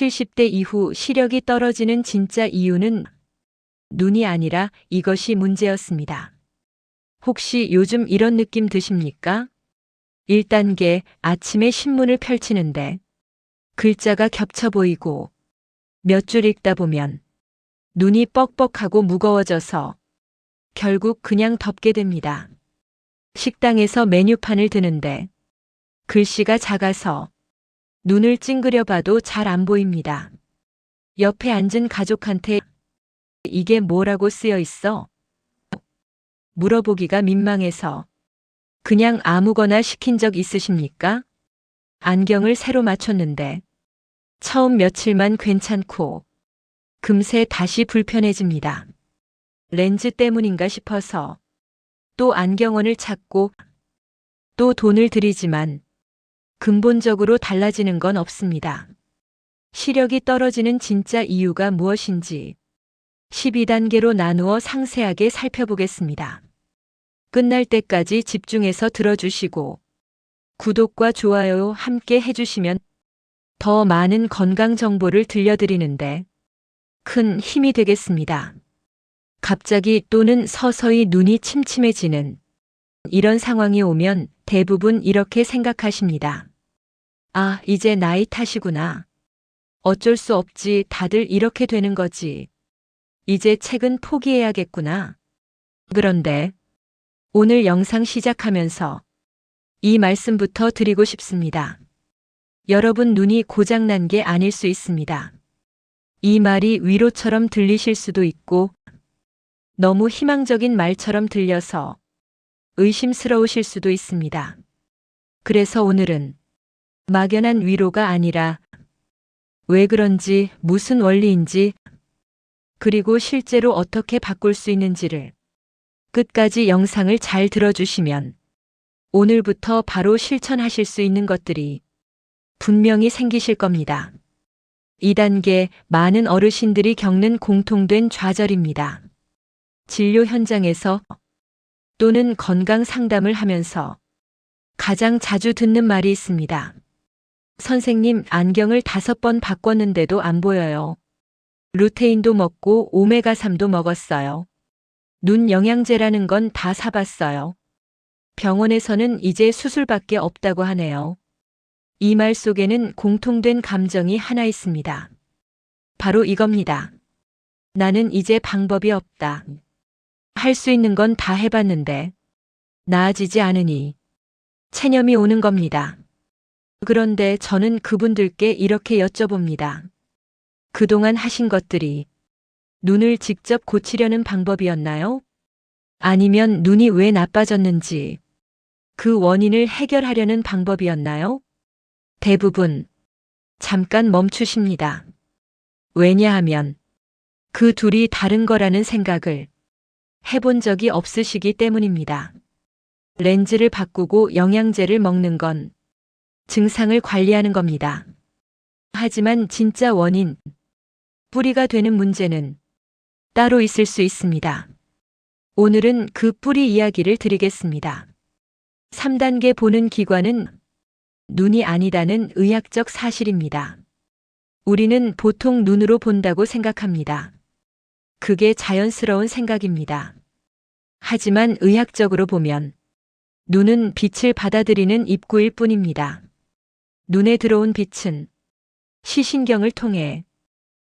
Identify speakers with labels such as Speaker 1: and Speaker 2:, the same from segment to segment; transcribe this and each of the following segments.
Speaker 1: 70대 이후 시력이 떨어지는 진짜 이유는 눈이 아니라 이것이 문제였습니다. 혹시 요즘 이런 느낌 드십니까? 1단계 아침에 신문을 펼치는데 글자가 겹쳐 보이고 몇 줄 읽다 보면 눈이 뻑뻑하고 무거워져서 결국 그냥 덮게 됩니다. 식당에서 메뉴판을 드는데 글씨가 작아서 눈을 찡그려 봐도 잘 안 보입니다. 옆에 앉은 가족한테 이게 뭐라고 쓰여 있어? 물어보기가 민망해서 그냥 아무거나 시킨 적 있으십니까? 안경을 새로 맞췄는데 처음 며칠만 괜찮고 금세 다시 불편해집니다. 렌즈 때문인가 싶어서 또 안경원을 찾고 또 돈을 들이지만 근본적으로 달라지는 건 없습니다. 시력이 떨어지는 진짜 이유가 무엇인지 12단계로 나누어 상세하게 살펴보겠습니다. 끝날 때까지 집중해서 들어주시고 구독과 좋아요 함께 해주시면 더 많은 건강 정보를 들려드리는데 큰 힘이 되겠습니다. 갑자기 또는 서서히 눈이 침침해지는 이런 상황이 오면 대부분 이렇게 생각하십니다. 아, 이제 나이 탓이구나. 어쩔 수 없지, 다들 이렇게 되는 거지. 이제 책은 포기해야겠구나. 그런데 오늘 영상 시작하면서 이 말씀부터 드리고 싶습니다. 여러분 눈이 고장난 게 아닐 수 있습니다. 이 말이 위로처럼 들리실 수도 있고 너무 희망적인 말처럼 들려서 의심스러우실 수도 있습니다. 그래서 오늘은 막연한 위로가 아니라 왜 그런지, 무슨 원리인지, 그리고 실제로 어떻게 바꿀 수 있는지를 끝까지 영상을 잘 들어주시면 오늘부터 바로 실천하실 수 있는 것들이 분명히 생기실 겁니다. 2단계 많은 어르신들이 겪는 공통된 좌절입니다. 진료 현장에서 또는 건강 상담을 하면서 가장 자주 듣는 말이 있습니다. 선생님, 안경을 5번 바꿨는데도 안 보여요. 루테인도 먹고 오메가3도 먹었어요. 눈 영양제라는 건 다 사봤어요. 병원에서는 이제 수술밖에 없다고 하네요. 이 말 속에는 공통된 감정이 하나 있습니다. 바로 이겁니다. 나는 이제 방법이 없다. 할 수 있는 건 다 해봤는데 나아지지 않으니 체념이 오는 겁니다. 그런데 저는 그분들께 이렇게 여쭤봅니다. 그동안 하신 것들이 눈을 직접 고치려는 방법이었나요? 아니면 눈이 왜 나빠졌는지 그 원인을 해결하려는 방법이었나요? 대부분 잠깐 멈추십니다. 왜냐하면 그 둘이 다른 거라는 생각을 해본 적이 없으시기 때문입니다. 렌즈를 바꾸고 영양제를 먹는 건 증상을 관리하는 겁니다. 하지만 진짜 원인, 뿌리가 되는 문제는 따로 있을 수 있습니다. 오늘은 그 뿌리 이야기를 드리겠습니다. 3단계 보는 기관은 눈이 아니다는 의학적 사실입니다. 우리는 보통 눈으로 본다고 생각합니다. 그게 자연스러운 생각입니다. 하지만 의학적으로 보면 눈은 빛을 받아들이는 입구일 뿐입니다. 눈에 들어온 빛은 시신경을 통해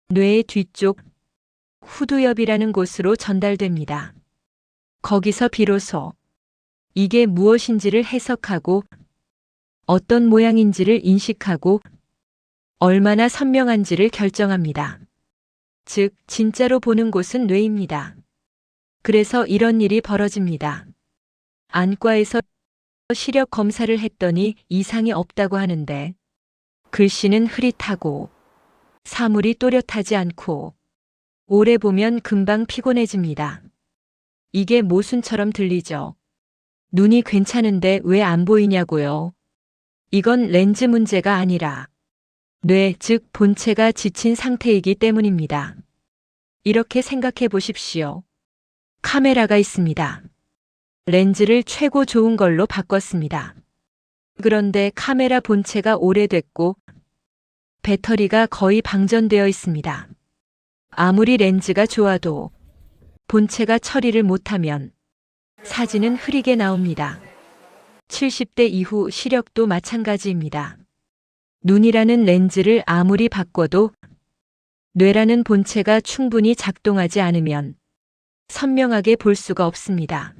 Speaker 1: 뇌의 뒤쪽 후두엽이라는 곳으로 전달됩니다. 거기서 비로소 이게 무엇인지를 해석하고 어떤 모양인지를 인식하고 얼마나 선명한지를 결정합니다. 즉, 진짜로 보는 곳은 뇌입니다. 그래서 이런 일이 벌어집니다. 안과에서 시력 검사를 했더니 이상이 없다고 하는데 글씨는 흐릿하고 사물이 또렷하지 않고 오래 보면 금방 피곤해집니다. 이게 모순처럼 들리죠. 눈이 괜찮은데 왜 안 보이냐고요. 이건 렌즈 문제가 아니라 뇌, 즉 본체가 지친 상태이기 때문입니다. 이렇게 생각해 보십시오. 카메라가 있습니다. 렌즈를 최고 좋은 걸로 바꿨습니다. 그런데 카메라 본체가 오래됐고 배터리가 거의 방전되어 있습니다. 아무리 렌즈가 좋아도 본체가 처리를 못하면 사진은 흐리게 나옵니다. 70대 이후 시력도 마찬가지입니다. 눈이라는 렌즈를 아무리 바꿔도 뇌라는 본체가 충분히 작동하지 않으면 선명하게 볼 수가 없습니다.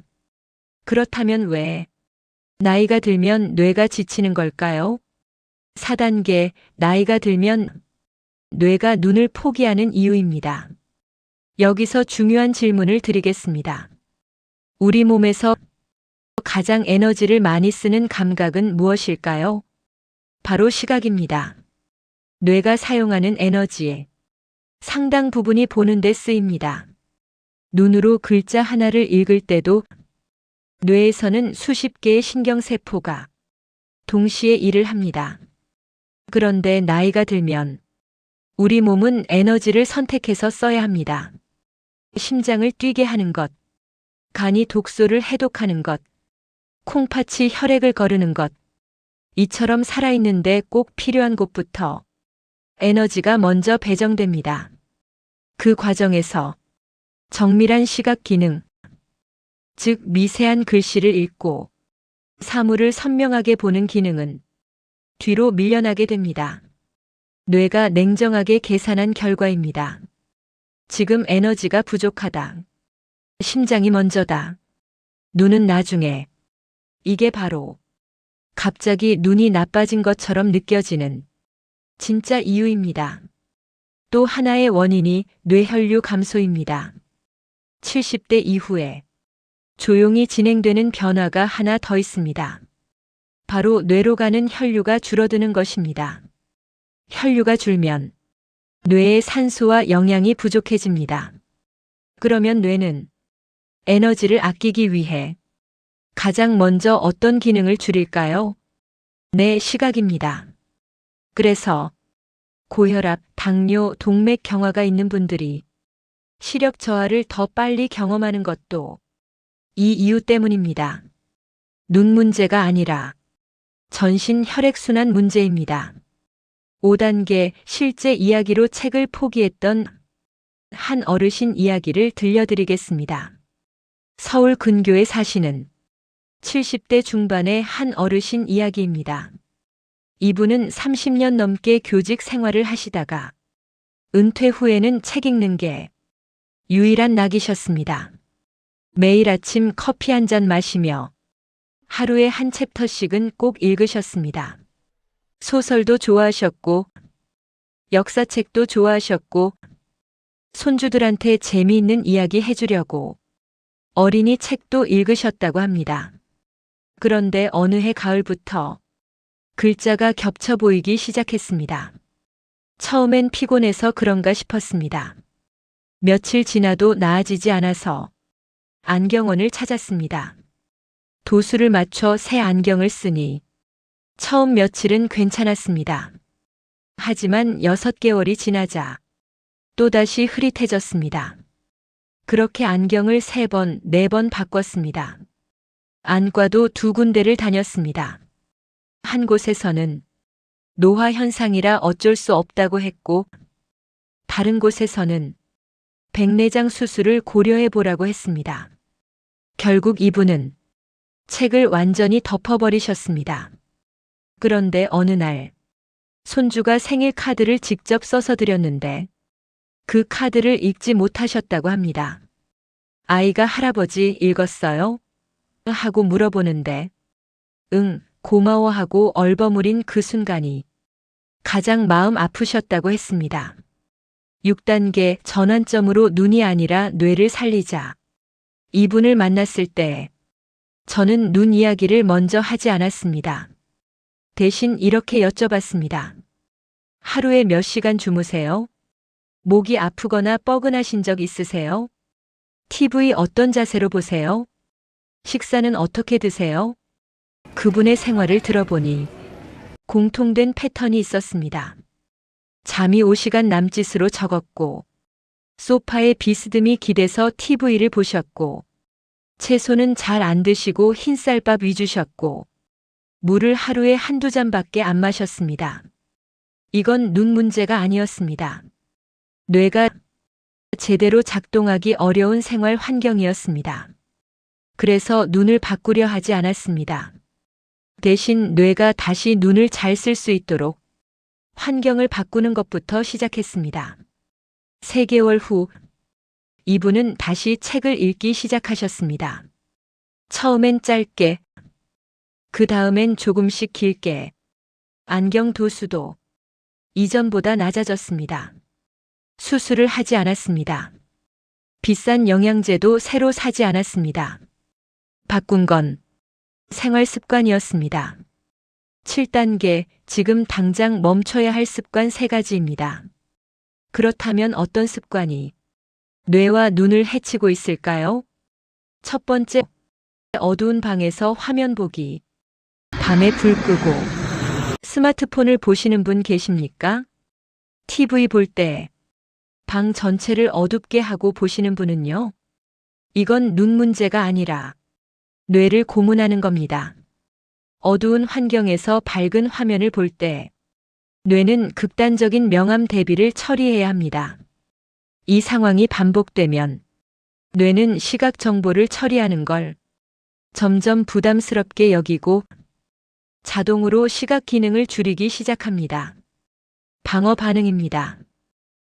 Speaker 1: 그렇다면 왜 나이가 들면 뇌가 지치는 걸까요? 4단계, 나이가 들면 뇌가 눈을 포기하는 이유입니다. 여기서 중요한 질문을 드리겠습니다. 우리 몸에서 가장 에너지를 많이 쓰는 감각은 무엇일까요? 바로 시각입니다. 뇌가 사용하는 에너지의 상당 부분이 보는 데 쓰입니다. 눈으로 글자 하나를 읽을 때도 뇌에서는 수십 개의 신경세포가 동시에 일을 합니다. 그런데 나이가 들면 우리 몸은 에너지를 선택해서 써야 합니다. 심장을 뛰게 하는 것, 간이 독소를 해독하는 것, 콩팥이 혈액을 거르는 것, 이처럼 살아있는데 꼭 필요한 곳부터 에너지가 먼저 배정됩니다. 그 과정에서 정밀한 시각 기능, 즉 미세한 글씨를 읽고 사물을 선명하게 보는 기능은 뒤로 밀려나게 됩니다. 뇌가 냉정하게 계산한 결과입니다. 지금 에너지가 부족하다. 심장이 먼저다. 눈은 나중에. 이게 바로 갑자기 눈이 나빠진 것처럼 느껴지는 진짜 이유입니다. 또 하나의 원인이 뇌혈류 감소입니다. 70대 이후에 조용히 진행되는 변화가 하나 더 있습니다. 바로 뇌로 가는 혈류가 줄어드는 것입니다. 혈류가 줄면 뇌의 산소와 영양이 부족해집니다. 그러면 뇌는 에너지를 아끼기 위해 가장 먼저 어떤 기능을 줄일까요? 네, 시각입니다. 그래서 고혈압, 당뇨, 동맥경화가 있는 분들이 시력 저하를 더 빨리 경험하는 것도 이 이유 때문입니다. 눈 문제가 아니라 전신 혈액순환 문제입니다. 5단계, 실제 이야기로 책을 포기했던 한 어르신 이야기를 들려드리겠습니다. 서울 근교에 사시는 70대 중반의 한 어르신 이야기입니다. 이분은 30년 넘게 교직 생활을 하시다가 은퇴 후에는 책 읽는 게 유일한 낙이셨습니다. 매일 아침 커피 한 잔 마시며 하루에 한 챕터씩은 꼭 읽으셨습니다. 소설도 좋아하셨고 역사책도 좋아하셨고 손주들한테 재미있는 이야기 해주려고 어린이 책도 읽으셨다고 합니다. 그런데 어느 해 가을부터 글자가 겹쳐 보이기 시작했습니다. 처음엔 피곤해서 그런가 싶었습니다. 며칠 지나도 나아지지 않아서 안경원을 찾았습니다. 도수를 맞춰 새 안경을 쓰니 처음 며칠은 괜찮았습니다. 하지만 6개월이 지나자 또다시 흐릿해졌습니다. 그렇게 안경을 3번, 4번 바꿨습니다. 안과도 2군데를 다녔습니다. 한 곳에서는 노화 현상이라 어쩔 수 없다고 했고, 다른 곳에서는 백내장 수술을 고려해 보라고 했습니다. 결국 이분은 책을 완전히 덮어버리셨습니다. 그런데 어느 날 손주가 생일 카드를 직접 써서 드렸는데 그 카드를 읽지 못하셨다고 합니다. 아이가 할아버지 읽었어요? 하고 물어보는데 응, 고마워하고 얼버무린 그 순간이 가장 마음 아프셨다고 했습니다. 6단계 전환점으로 눈이 아니라 뇌를 살리자. 이분을 만났을 때 저는 눈 이야기를 먼저 하지 않았습니다. 대신 이렇게 여쭤봤습니다. 하루에 몇 시간 주무세요? 목이 아프거나 뻐근하신 적 있으세요? TV 어떤 자세로 보세요? 식사는 어떻게 드세요? 그분의 생활을 들어보니 공통된 패턴이 있었습니다. 잠이 5시간 남짓으로 적었고, 소파에 비스듬히 기대서 TV를 보셨고, 채소는 잘 안 드시고 흰쌀밥 위주셨고, 물을 하루에 한두 잔밖에 안 마셨습니다. 이건 눈 문제가 아니었습니다. 뇌가 제대로 작동하기 어려운 생활 환경이었습니다. 그래서 눈을 바꾸려 하지 않았습니다. 대신 뇌가 다시 눈을 잘 쓸 수 있도록 환경을 바꾸는 것부터 시작했습니다. 3개월 후, 이분은 다시 책을 읽기 시작하셨습니다. 처음엔 짧게, 그 다음엔 조금씩 길게, 안경 도수도 이전보다 낮아졌습니다. 수술을 하지 않았습니다. 비싼 영양제도 새로 사지 않았습니다. 바꾼 건 생활 습관이었습니다. 7단계, 지금 당장 멈춰야 할 습관 3가지입니다. 그렇다면 어떤 습관이 뇌와 눈을 해치고 있을까요? 첫 번째, 어두운 방에서 화면 보기. 밤에 불 끄고 스마트폰을 보시는 분 계십니까? TV 볼 때 방 전체를 어둡게 하고 보시는 분은요? 이건 눈 문제가 아니라 뇌를 고문하는 겁니다. 어두운 환경에서 밝은 화면을 볼 때 뇌는 극단적인 명암 대비를 처리해야 합니다. 이 상황이 반복되면 뇌는 시각 정보를 처리하는 걸 점점 부담스럽게 여기고 자동으로 시각 기능을 줄이기 시작합니다. 방어 반응입니다.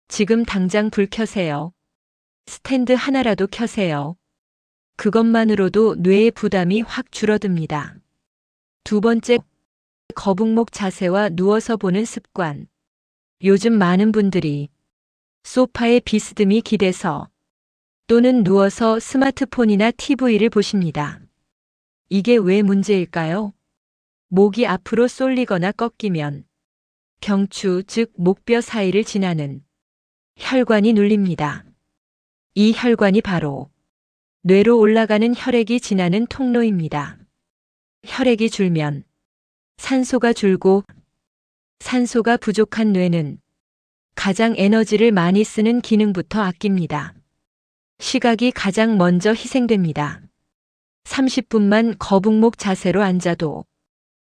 Speaker 1: 지금 당장 불 켜세요. 스탠드 하나라도 켜세요. 그것만으로도 뇌의 부담이 확 줄어듭니다. 두 번째, 거북목 자세와 누워서 보는 습관. 요즘 많은 분들이 소파에 비스듬히 기대서 또는 누워서 스마트폰이나 TV를 보십니다. 이게 왜 문제일까요? 목이 앞으로 쏠리거나 꺾이면 경추, 즉 목뼈 사이를 지나는 혈관이 눌립니다. 이 혈관이 바로 뇌로 올라가는 혈액이 지나는 통로입니다. 혈액이 줄면 산소가 줄고 산소가 부족한 뇌는 가장 에너지를 많이 쓰는 기능부터 아낍니다. 시각이 가장 먼저 희생됩니다. 30분만 거북목 자세로 앉아도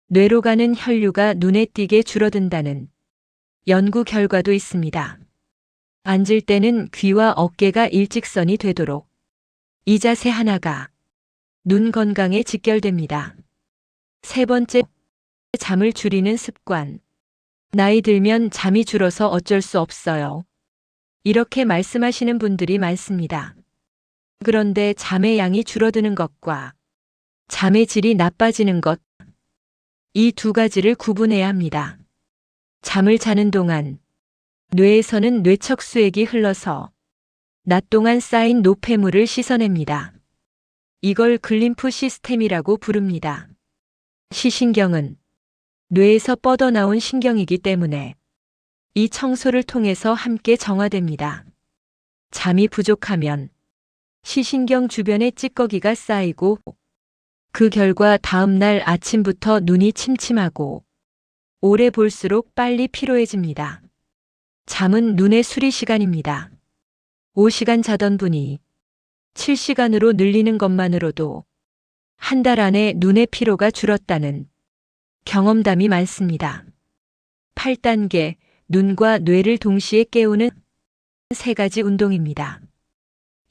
Speaker 1: 뇌로 가는 혈류가 눈에 띄게 줄어든다는 연구 결과도 있습니다. 앉을 때는 귀와 어깨가 일직선이 되도록 이 자세 하나가 눈 건강에 직결됩니다. 세 번째, 잠을 줄이는 습관. 나이 들면 잠이 줄어서 어쩔 수 없어요. 이렇게 말씀하시는 분들이 많습니다. 그런데 잠의 양이 줄어드는 것과 잠의 질이 나빠지는 것, 이 2가지를 구분해야 합니다. 잠을 자는 동안 뇌에서는 뇌척수액이 흘러서 낮 동안 쌓인 노폐물을 씻어냅니다. 이걸 글림프 시스템이라고 부릅니다. 시신경은 뇌에서 뻗어나온 신경이기 때문에 이 청소를 통해서 함께 정화됩니다. 잠이 부족하면 시신경 주변에 찌꺼기가 쌓이고 그 결과 다음날 아침부터 눈이 침침하고 오래 볼수록 빨리 피로해집니다. 잠은 눈의 수리 시간입니다. 5시간 자던 분이 7시간으로 늘리는 것만으로도 한 달 안에 눈의 피로가 줄었다는 경험담이 많습니다. 8단계, 눈과 뇌를 동시에 깨우는 3가지 운동입니다.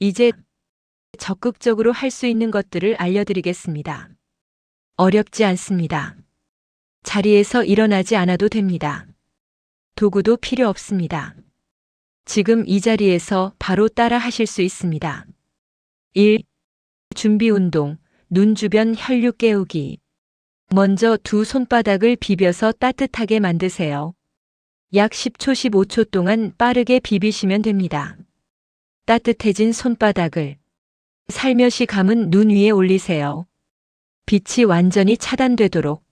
Speaker 1: 이제 적극적으로 할 수 있는 것들을 알려드리겠습니다. 어렵지 않습니다. 자리에서 일어나지 않아도 됩니다. 도구도 필요 없습니다. 지금 이 자리에서 바로 따라 하실 수 있습니다. 1. 준비 운동, 눈 주변 혈류 깨우기. 먼저 2 손바닥을 비벼서 따뜻하게 만드세요. 약 10초, 15초 동안 빠르게 비비시면 됩니다. 따뜻해진 손바닥을 살며시 감은 눈 위에 올리세요. 빛이 완전히 차단되도록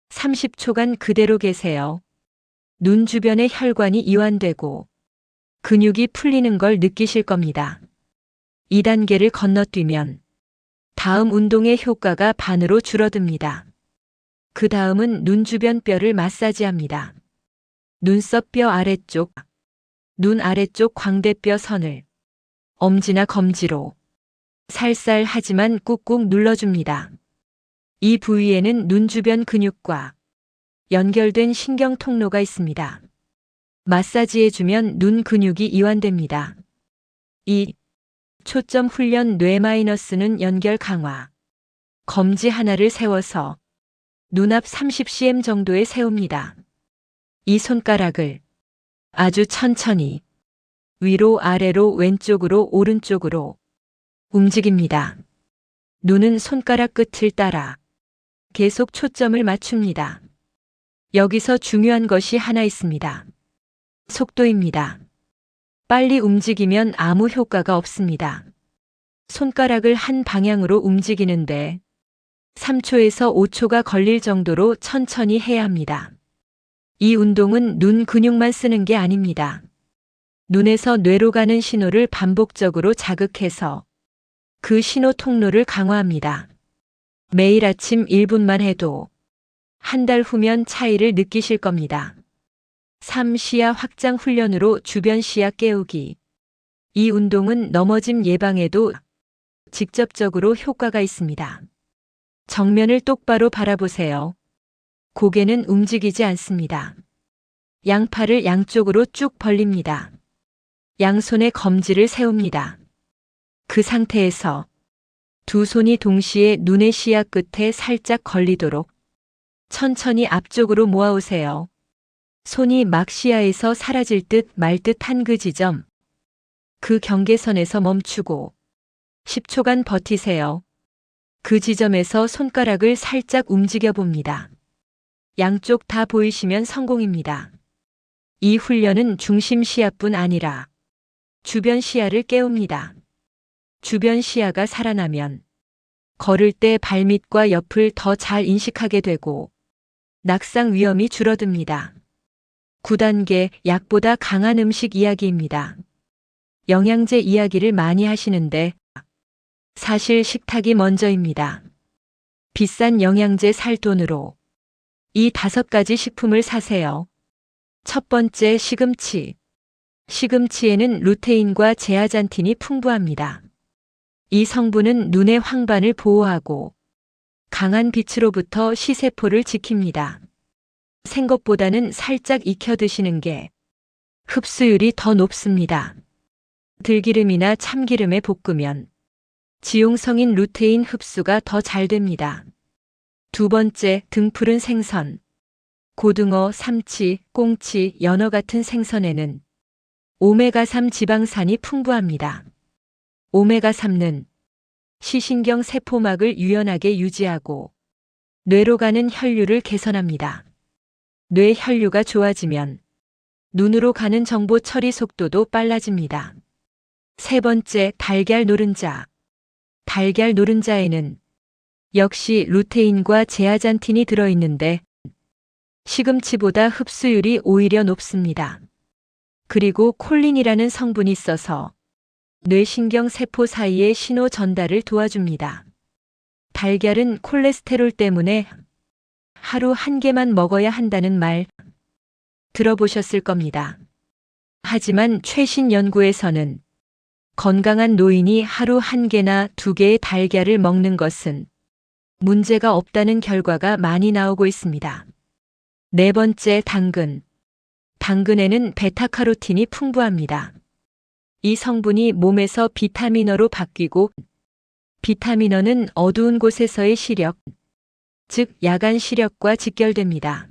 Speaker 1: 30초간 그대로 계세요. 눈 주변의 혈관이 이완되고 근육이 풀리는 걸 느끼실 겁니다. 2단계를 건너뛰면 다음 운동의 효과가 반으로 줄어듭니다. 그 다음은 눈 주변 뼈를 마사지합니다. 눈썹 뼈 아래쪽, 눈 아래쪽 광대뼈 선을 엄지나 검지로 살살 하지만 꾹꾹 눌러줍니다. 이 부위에는 눈 주변 근육과 연결된 신경 통로가 있습니다. 마사지해주면 눈 근육이 이완됩니다. 2. 초점 훈련 뇌-는 연결 강화. 검지 하나를 세워서 눈앞 30cm 정도에 세웁니다. 이 손가락을 아주 천천히 위로 아래로 왼쪽으로 오른쪽으로 움직입니다. 눈은 손가락 끝을 따라 계속 초점을 맞춥니다. 여기서 중요한 것이 하나 있습니다. 속도입니다. 빨리 움직이면 아무 효과가 없습니다. 손가락을 한 방향으로 움직이는데 3초에서 5초가 걸릴 정도로 천천히 해야 합니다. 이 운동은 눈 근육만 쓰는 게 아닙니다. 눈에서 뇌로 가는 신호를 반복적으로 자극해서 그 신호 통로를 강화합니다. 매일 아침 1분만 해도 한 달 후면 차이를 느끼실 겁니다. 3. 시야 확장 훈련으로 주변 시야 깨우기. 이 운동은 넘어짐 예방에도 직접적으로 효과가 있습니다. 정면을 똑바로 바라보세요. 고개는 움직이지 않습니다. 양팔을 양쪽으로 쭉 벌립니다. 양손에 검지를 세웁니다. 그 상태에서 두 손이 동시에 눈의 시야 끝에 살짝 걸리도록 천천히 앞쪽으로 모아오세요. 손이 막 시야에서 사라질 듯 말 듯한 그 지점, 그 경계선에서 멈추고 10초간 버티세요. 그 지점에서 손가락을 살짝 움직여 봅니다. 양쪽 다 보이시면 성공입니다. 이 훈련은 중심 시야뿐 아니라 주변 시야를 깨웁니다. 주변 시야가 살아나면 걸을 때 발밑과 옆을 더 잘 인식하게 되고 낙상 위험이 줄어듭니다. 9단계 약보다 강한 음식 이야기입니다. 영양제 이야기를 많이 하시는데 사실 식탁이 먼저입니다. 비싼 영양제 살 돈으로 이 5가지 식품을 사세요. 첫 번째, 시금치. 시금치에는 루테인과 제아잔틴이 풍부합니다. 이 성분은 눈의 황반을 보호하고 강한 빛으로부터 시세포를 지킵니다. 생것보다는 살짝 익혀 드시는 게 흡수율이 더 높습니다. 들기름이나 참기름에 볶으면 지용성인 루테인 흡수가 더 잘 됩니다. 두 번째, 등푸른 생선. 고등어, 삼치, 꽁치, 연어 같은 생선에는 오메가3 지방산이 풍부합니다. 오메가3는 시신경 세포막을 유연하게 유지하고 뇌로 가는 혈류를 개선합니다. 뇌 혈류가 좋아지면 눈으로 가는 정보 처리 속도도 빨라집니다. 세 번째, 달걀 노른자. 달걀 노른자에는 역시 루테인과 제아잔틴이 들어있는데 시금치보다 흡수율이 오히려 높습니다. 그리고 콜린이라는 성분이 있어서 뇌신경 세포 사이의 신호 전달을 도와줍니다. 달걀은 콜레스테롤 때문에 하루 1개만 먹어야 한다는 말 들어보셨을 겁니다. 하지만 최신 연구에서는 건강한 노인이 하루 1개나 2개의 달걀을 먹는 것은 문제가 없다는 결과가 많이 나오고 있습니다. 네 번째, 당근. 당근에는 베타카로틴이 풍부합니다. 이 성분이 몸에서 비타민어로 바뀌고 비타민어는 어두운 곳에서의 시력, 즉 야간 시력과 직결됩니다.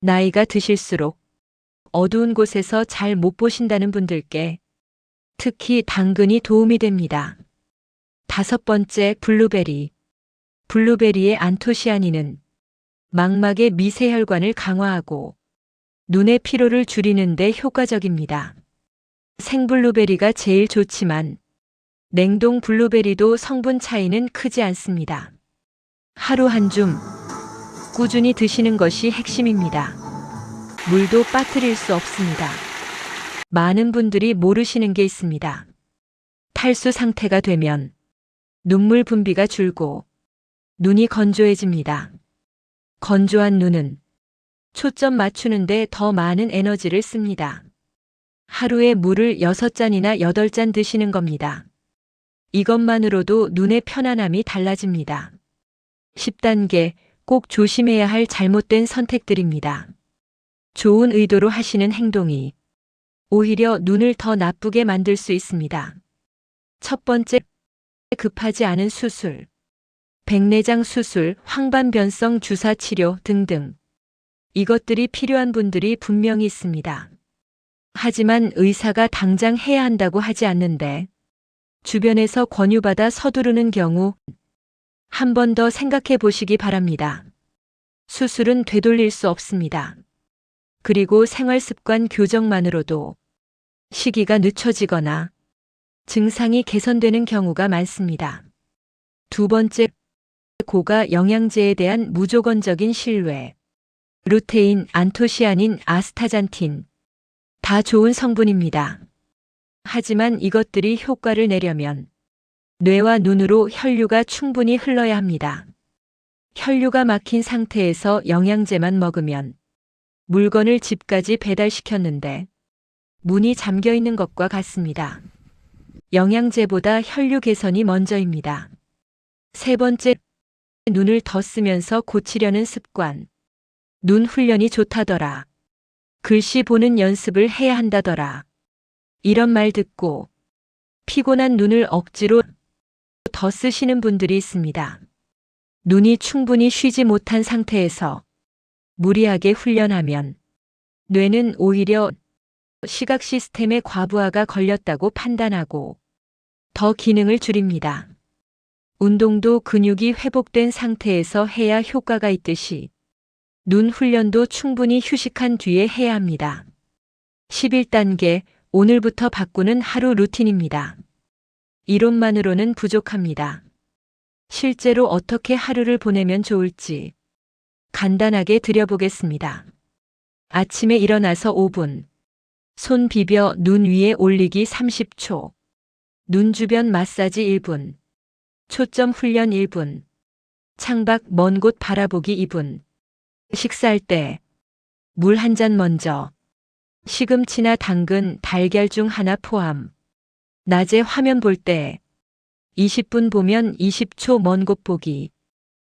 Speaker 1: 나이가 드실수록 어두운 곳에서 잘 못 보신다는 분들께 특히 당근이 도움이 됩니다. 다섯 번째, 블루베리. 블루베리의 안토시아닌은 망막의 미세혈관을 강화하고 눈의 피로를 줄이는 데 효과적입니다. 생블루베리가 제일 좋지만 냉동 블루베리도 성분 차이는 크지 않습니다. 하루 한 줌 꾸준히 드시는 것이 핵심입니다. 물도 빠뜨릴 수 없습니다. 많은 분들이 모르시는 게 있습니다. 탈수 상태가 되면 눈물 분비가 줄고 눈이 건조해집니다. 건조한 눈은 초점 맞추는데 더 많은 에너지를 씁니다. 하루에 물을 6잔이나 8잔 드시는 겁니다. 이것만으로도 눈의 편안함이 달라집니다. 10단계 꼭 조심해야 할 잘못된 선택들입니다. 좋은 의도로 하시는 행동이 오히려 눈을 더 나쁘게 만들 수 있습니다. 첫 번째, 급하지 않은 수술. 백내장 수술, 황반변성 주사 치료 등등. 이것들이 필요한 분들이 분명히 있습니다. 하지만 의사가 당장 해야 한다고 하지 않는데 주변에서 권유받아 서두르는 경우 한 번 더 생각해 보시기 바랍니다. 수술은 되돌릴 수 없습니다. 그리고 생활습관 교정만으로도 시기가 늦춰지거나 증상이 개선되는 경우가 많습니다. 두 번째, 고가 영양제에 대한 무조건적인 신뢰. 루테인, 안토시아닌, 아스타잔틴. 다 좋은 성분입니다. 하지만 이것들이 효과를 내려면 뇌와 눈으로 혈류가 충분히 흘러야 합니다. 혈류가 막힌 상태에서 영양제만 먹으면 물건을 집까지 배달시켰는데 문이 잠겨 있는 것과 같습니다. 영양제보다 혈류 개선이 먼저입니다. 세 번째, 눈을 더 쓰면서 고치려는 습관. 눈 훈련이 좋다더라. 글씨 보는 연습을 해야 한다더라. 이런 말 듣고 피곤한 눈을 억지로 더 쓰시는 분들이 있습니다. 눈이 충분히 쉬지 못한 상태에서 무리하게 훈련하면 뇌는 오히려 시각 시스템의 과부하가 걸렸다고 판단하고 더 기능을 줄입니다. 운동도 근육이 회복된 상태에서 해야 효과가 있듯이 눈 훈련도 충분히 휴식한 뒤에 해야 합니다. 11단계, 오늘부터 바꾸는 하루 루틴입니다. 이론만으로는 부족합니다. 실제로 어떻게 하루를 보내면 좋을지 간단하게 드려보겠습니다. 아침에 일어나서 5분, 손 비벼 눈 위에 올리기 30초, 눈 주변 마사지 1분, 초점 훈련 1분, 창밖 먼 곳 바라보기 2분, 식사할 때 물 한 잔 먼저, 시금치나 당근, 달걀 중 하나 포함, 낮에 화면 볼 때 20분 보면 20초 먼 곳 보기,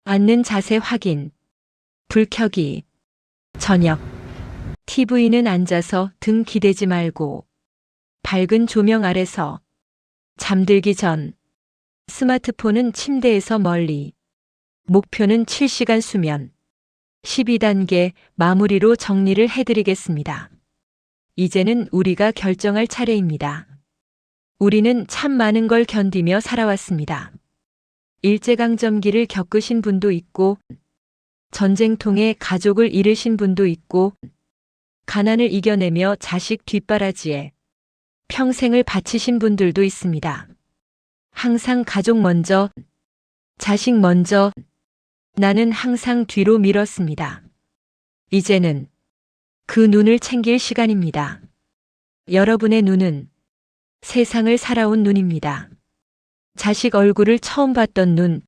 Speaker 1: 앉는 자세 확인, 불 켜기, 저녁, TV는 앉아서 등 기대지 말고 밝은 조명 아래서 잠들기 전, 스마트폰은 침대에서 멀리, 목표는 7시간 수면. 12단계 마무리로 정리를 해드리겠습니다. 이제는 우리가 결정할 차례입니다. 우리는 참 많은 걸 견디며 살아왔습니다. 일제강점기를 겪으신 분도 있고, 전쟁통에 가족을 잃으신 분도 있고, 가난을 이겨내며 자식 뒷바라지에 평생을 바치신 분들도 있습니다. 항상 가족 먼저, 자식 먼저, 나는 항상 뒤로 밀었습니다. 이제는 그 눈을 챙길 시간입니다. 여러분의 눈은 세상을 살아온 눈입니다. 자식 얼굴을 처음 봤던 눈,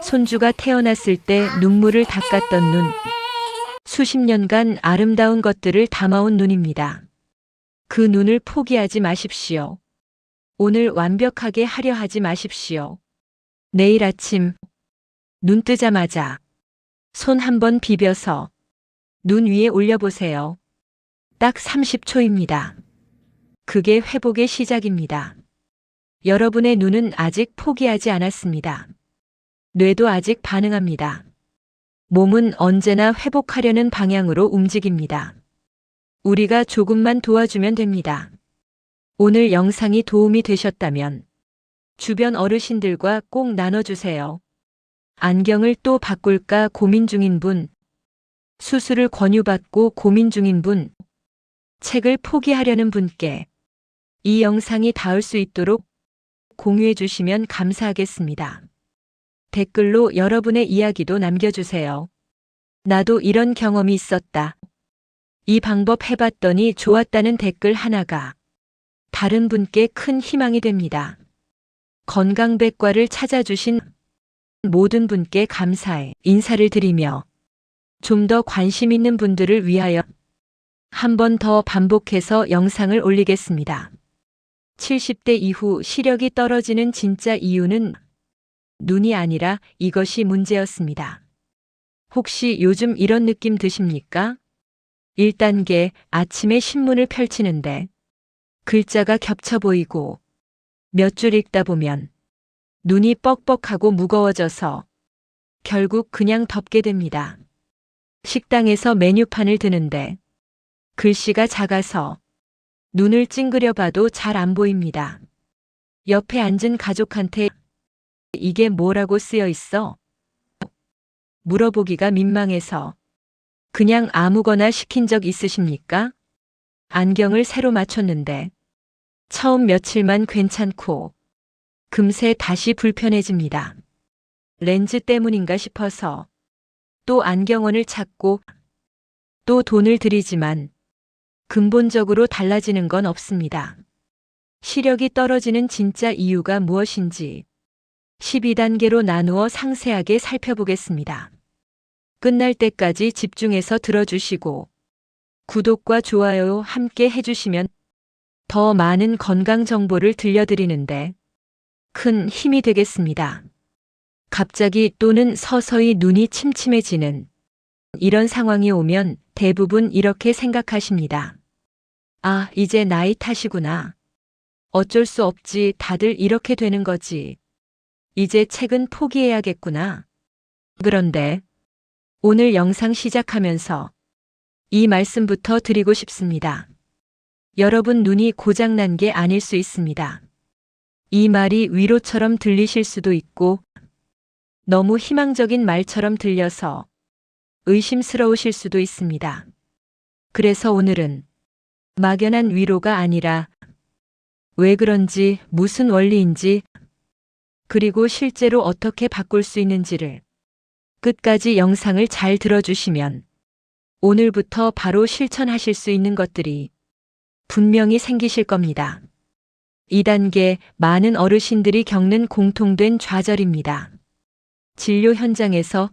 Speaker 1: 손주가 태어났을 때 눈물을 닦았던 눈, 수십 년간 아름다운 것들을 담아온 눈입니다. 그 눈을 포기하지 마십시오. 오늘 완벽하게 하려 하지 마십시오. 내일 아침 눈 뜨자마자 손 한번 비벼서 눈 위에 올려보세요. 딱 30초입니다. 그게 회복의 시작입니다. 여러분의 눈은 아직 포기하지 않았습니다. 뇌도 아직 반응합니다. 몸은 언제나 회복하려는 방향으로 움직입니다. 우리가 조금만 도와주면 됩니다. 오늘 영상이 도움이 되셨다면 주변 어르신들과 꼭 나눠주세요. 안경을 또 바꿀까 고민 중인 분, 수술을 권유받고 고민 중인 분, 책을 포기하려는 분께 이 영상이 닿을 수 있도록 공유해 주시면 감사하겠습니다. 댓글로 여러분의 이야기도 남겨주세요. 나도 이런 경험이 있었다. 이 방법 해봤더니 좋았다는 댓글 하나가 다른 분께 큰 희망이 됩니다. 건강백과를 찾아주신 모든 분께 감사의 인사를 드리며 좀 더 관심 있는 분들을 위하여 한 번 더 반복해서 영상을 올리겠습니다. 70대 이후 시력이 떨어지는 진짜 이유는 눈이 아니라 이것이 문제였습니다. 혹시 요즘 이런 느낌 드십니까? 1단계 아침에 신문을 펼치는데 글자가 겹쳐 보이고 몇 줄 읽다 보면 눈이 뻑뻑하고 무거워져서 결국 그냥 덮게 됩니다. 식당에서 메뉴판을 드는데 글씨가 작아서 눈을 찡그려 봐도 잘 안 보입니다. 옆에 앉은 가족한테 이게 뭐라고 쓰여 있어? 물어보기가 민망해서 그냥 아무거나 시킨 적 있으십니까? 안경을 새로 맞췄는데 처음 며칠만 괜찮고 금세 다시 불편해집니다. 렌즈 때문인가 싶어서 또 안경원을 찾고 또 돈을 들이지만 근본적으로 달라지는 건 없습니다. 시력이 떨어지는 진짜 이유가 무엇인지 12단계로 나누어 상세하게 살펴보겠습니다. 끝날 때까지 집중해서 들어주시고 구독과 좋아요 함께 해주시면 더 많은 건강 정보를 들려드리는데 큰 힘이 되겠습니다. 갑자기 또는 서서히 눈이 침침해지는 이런 상황이 오면 대부분 이렇게 생각하십니다. 아, 이제 나이 탓이구나. 어쩔 수 없지, 다들 이렇게 되는 거지. 이제 책은 포기해야겠구나. 그런데 오늘 영상 시작하면서 이 말씀부터 드리고 싶습니다. 여러분 눈이 고장난 게 아닐 수 있습니다. 이 말이 위로처럼 들리실 수도 있고 너무 희망적인 말처럼 들려서 의심스러우실 수도 있습니다. 그래서 오늘은 막연한 위로가 아니라 왜 그런지, 무슨 원리인지, 그리고 실제로 어떻게 바꿀 수 있는지를 끝까지 영상을 잘 들어주시면 오늘부터 바로 실천하실 수 있는 것들이 분명히 생기실 겁니다. 2단계 많은 어르신들이 겪는 공통된 좌절입니다. 진료 현장에서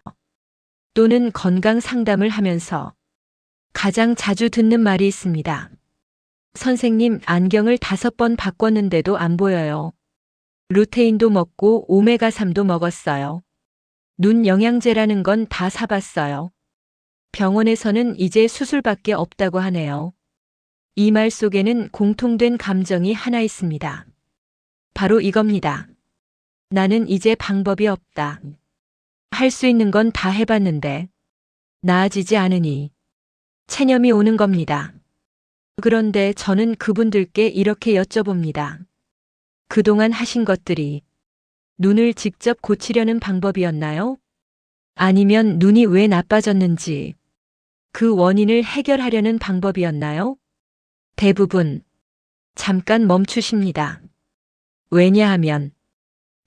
Speaker 1: 또는 건강 상담을 하면서 가장 자주 듣는 말이 있습니다. 선생님, 안경을 5번 바꿨는데도 안 보여요. 루테인도 먹고 오메가3도 먹었어요. 눈 영양제라는 건 다 사봤어요. 병원에서는 이제 수술밖에 없다고 하네요. 이 말 속에는 공통된 감정이 하나 있습니다. 바로 이겁니다. 나는 이제 방법이 없다. 할 수 있는 건 다 해봤는데 나아지지 않으니 체념이 오는 겁니다. 그런데 저는 그분들께 이렇게 여쭤봅니다. 그동안 하신 것들이 눈을 직접 고치려는 방법이었나요? 아니면 눈이 왜 나빠졌는지 그 원인을 해결하려는 방법이었나요? 대부분 잠깐 멈추십니다. 왜냐하면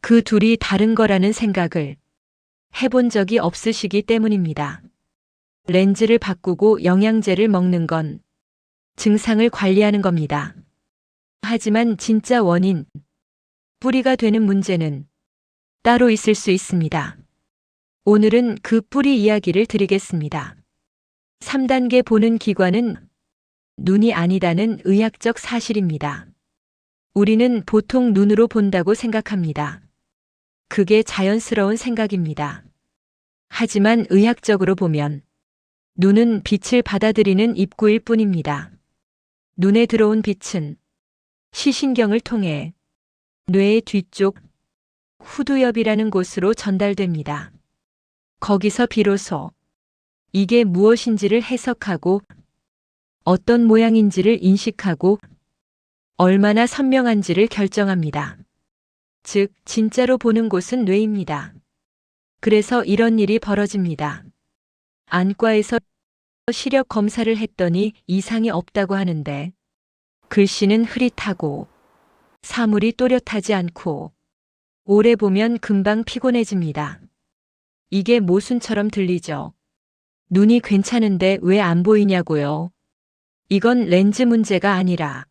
Speaker 1: 그 둘이 다른 거라는 생각을 해본 적이 없으시기 때문입니다. 렌즈를 바꾸고 영양제를 먹는 건 증상을 관리하는 겁니다. 하지만 진짜 원인, 뿌리가 되는 문제는 따로 있을 수 있습니다. 오늘은 그 뿌리 이야기를 드리겠습니다. 3단계 보는 기관은 눈이 아니다는 의학적 사실입니다. 우리는 보통 눈으로 본다고 생각합니다. 그게 자연스러운 생각입니다. 하지만 의학적으로 보면 눈은 빛을 받아들이는 입구일 뿐입니다. 눈에 들어온 빛은 시신경을 통해 뇌의 뒤쪽 후두엽이라는 곳으로 전달됩니다. 거기서 비로소 이게 무엇인지를 해석하고 어떤 모양인지를 인식하고 얼마나 선명한지를 결정합니다. 즉, 진짜로 보는 곳은 뇌입니다. 그래서 이런 일이 벌어집니다. 안과에서 시력 검사를 했더니 이상이 없다고 하는데 글씨는 흐릿하고 사물이 또렷하지 않고 오래 보면 금방 피곤해집니다. 이게 모순처럼 들리죠. 눈이 괜찮은데 왜 안 보이냐고요. 이건 렌즈 문제가 아니라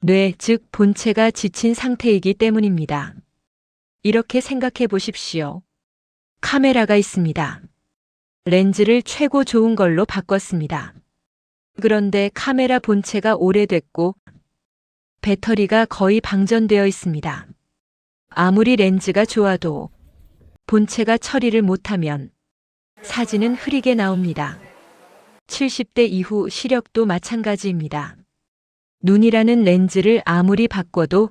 Speaker 1: 뇌, 즉 본체가 지친 상태이기 때문입니다. 이렇게 생각해 보십시오. 카메라가 있습니다. 렌즈를 최고 좋은 걸로 바꿨습니다. 그런데 카메라 본체가 오래됐고 배터리가 거의 방전되어 있습니다. 아무리 렌즈가 좋아도 본체가 처리를 못하면 사진은 흐리게 나옵니다. 70대 이후 시력도 마찬가지입니다. 눈이라는 렌즈를 아무리 바꿔도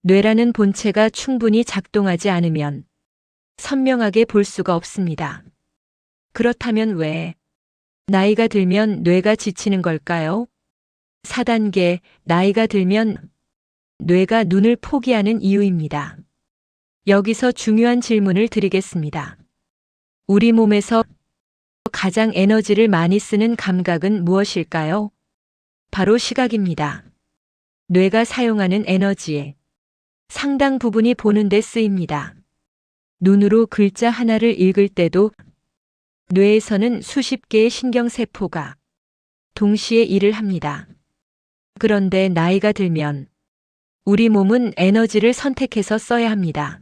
Speaker 1: 뇌라는 본체가 충분히 작동하지 않으면 선명하게 볼 수가 없습니다. 그렇다면 왜 나이가 들면 뇌가 지치는 걸까요? 4단계, 나이가 들면 뇌가 눈을 포기하는 이유입니다. 여기서 중요한 질문을 드리겠습니다. 우리 몸에서 가장 에너지를 많이 쓰는 감각은 무엇일까요? 바로 시각입니다. 뇌가 사용하는 에너지의 상당 부분이 보는 데 쓰입니다. 눈으로 글자 하나를 읽을 때도 뇌에서는 수십 개의 신경세포가 동시에 일을 합니다. 그런데 나이가 들면 우리 몸은 에너지를 선택해서 써야 합니다.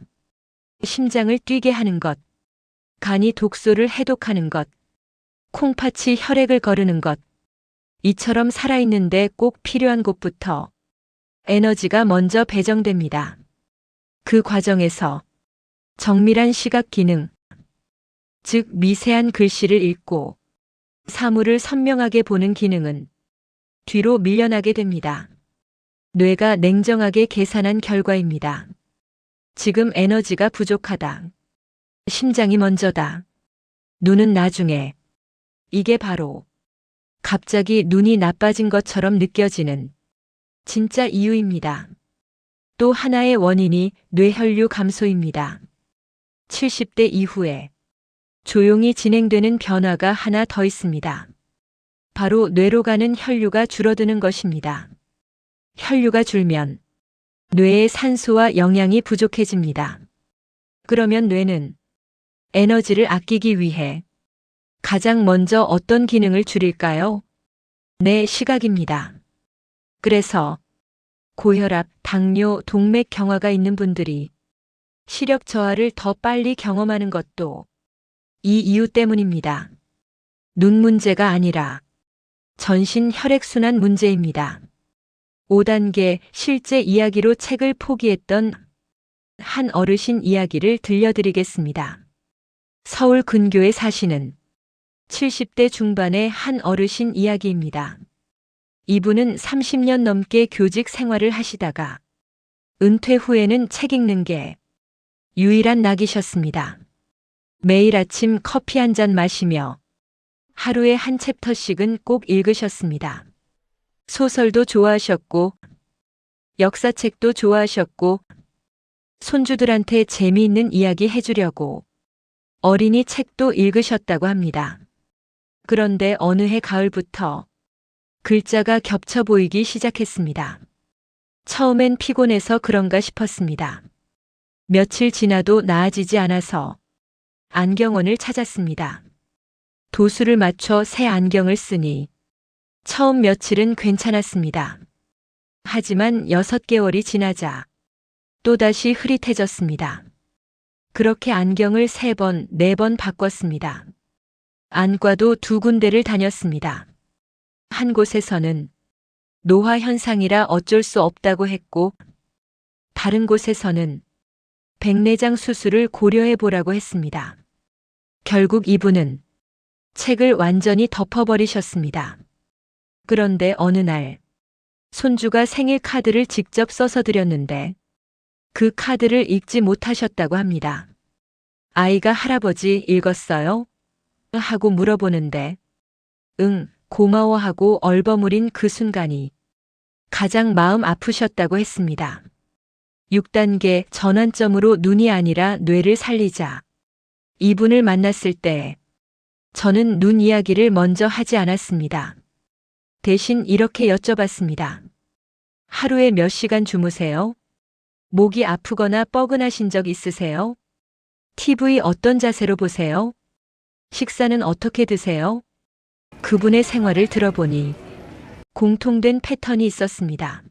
Speaker 1: 심장을 뛰게 하는 것, 간이 독소를 해독하는 것, 콩팥이 혈액을 거르는 것, 이처럼 살아있는데 꼭 필요한 곳부터 에너지가 먼저 배정됩니다. 그 과정에서 정밀한 시각 기능, 즉 미세한 글씨를 읽고 사물을 선명하게 보는 기능은 뒤로 밀려나게 됩니다. 뇌가 냉정하게 계산한 결과입니다. 지금 에너지가 부족하다. 심장이 먼저다. 눈은 나중에. 이게 바로 갑자기 눈이 나빠진 것처럼 느껴지는 진짜 이유입니다. 또 하나의 원인이 뇌혈류 감소입니다. 70대 이후에 조용히 진행되는 변화가 하나 더 있습니다. 바로 뇌로 가는 혈류가 줄어드는 것입니다. 혈류가 줄면 뇌의 산소와 영양이 부족해집니다. 그러면 뇌는 에너지를 아끼기 위해 가장 먼저 어떤 기능을 줄일까요? 네, 시각입니다. 그래서 고혈압, 당뇨, 동맥 경화가 있는 분들이 시력 저하를 더 빨리 경험하는 것도 이 이유 때문입니다. 눈 문제가 아니라 전신 혈액순환 문제입니다. 5단계 실제 이야기로 책을 포기했던 한 어르신 이야기를 들려드리겠습니다. 서울 근교에 사시는 70대 중반의 한 어르신 이야기입니다. 이분은 30년 넘게 교직 생활을 하시다가 은퇴 후에는 책 읽는 게 유일한 낙이셨습니다. 매일 아침 커피 한 잔 마시며 하루에 한 챕터씩은 꼭 읽으셨습니다. 소설도 좋아하셨고 역사책도 좋아하셨고 손주들한테 재미있는 이야기 해주려고 어린이 책도 읽으셨다고 합니다. 그런데 어느 해 가을부터 글자가 겹쳐 보이기 시작했습니다. 처음엔 피곤해서 그런가 싶었습니다. 며칠 지나도 나아지지 않아서 안경원을 찾았습니다. 도수를 맞춰 새 안경을 쓰니 처음 며칠은 괜찮았습니다. 하지만 6개월이 지나자 또다시 흐릿해졌습니다. 그렇게 안경을 3번, 4번 바꿨습니다. 안과도 2군데를 다녔습니다. 한 곳에서는 노화 현상이라 어쩔 수 없다고 했고, 다른 곳에서는 백내장 수술을 고려해 보라고 했습니다. 결국 이분은 책을 완전히 덮어버리셨습니다. 그런데 어느 날 손주가 생일 카드를 직접 써서 드렸는데 그 카드를 읽지 못하셨다고 합니다. 아이가 할아버지 읽었어요? 하고 물어보는데 응, 고마워하고 얼버무린 그 순간이 가장 마음 아프셨다고 했습니다. 6단계 전환점으로 눈이 아니라 뇌를 살리자. 이분을 만났을 때 저는 눈 이야기를 먼저 하지 않았습니다. 대신 이렇게 여쭤봤습니다. 하루에 몇 시간 주무세요? 목이 아프거나 뻐근하신 적 있으세요? TV 어떤 자세로 보세요? 식사는 어떻게 드세요? 그분의 생활을 들어보니 공통된 패턴이 있었습니다.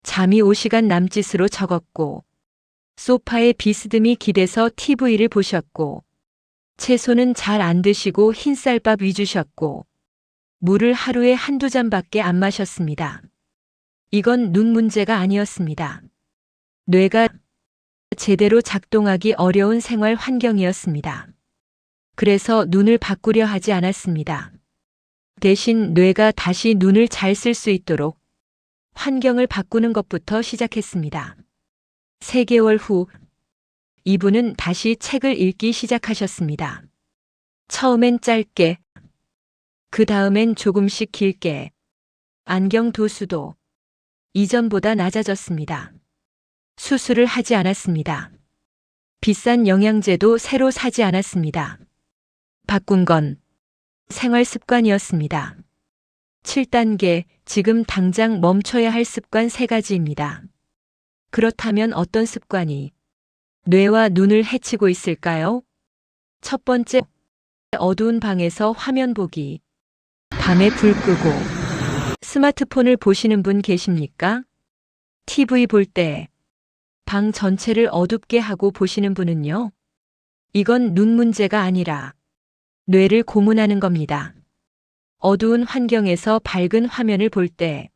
Speaker 1: 잠이 5시간 남짓으로 적었고, 소파에 비스듬히 기대서 TV를 보셨고, 채소는 잘 안 드시고 흰쌀밥 위주셨고, 물을 하루에 한두 잔밖에 안 마셨습니다. 이건 눈 문제가 아니었습니다. 뇌가 제대로 작동하기 어려운 생활 환경이었습니다. 그래서 눈을 바꾸려 하지 않았습니다. 대신 뇌가 다시 눈을 잘 쓸 수 있도록 환경을 바꾸는 것부터 시작했습니다. 3개월 후 이분은 다시 책을 읽기 시작하셨습니다. 처음엔 짧게, 그 다음엔 조금씩 길게. 안경 도수도 이전보다 낮아졌습니다. 수술을 하지 않았습니다. 비싼 영양제도 새로 사지 않았습니다. 바꾼 건 생활 습관이었습니다. 7단계, 지금 당장 멈춰야 할 습관 3가지입니다. 그렇다면 어떤 습관이 뇌와 눈을 해치고 있을까요? 첫 번째, 어두운 방에서 화면 보기. 밤에 불 끄고 스마트폰을 보시는 분 계십니까? TV 볼 때 방 전체를 어둡게 하고 보시는 분은요? 이건 눈 문제가 아니라 뇌를 고문하는 겁니다. 어두운 환경에서 밝은 화면을 볼 때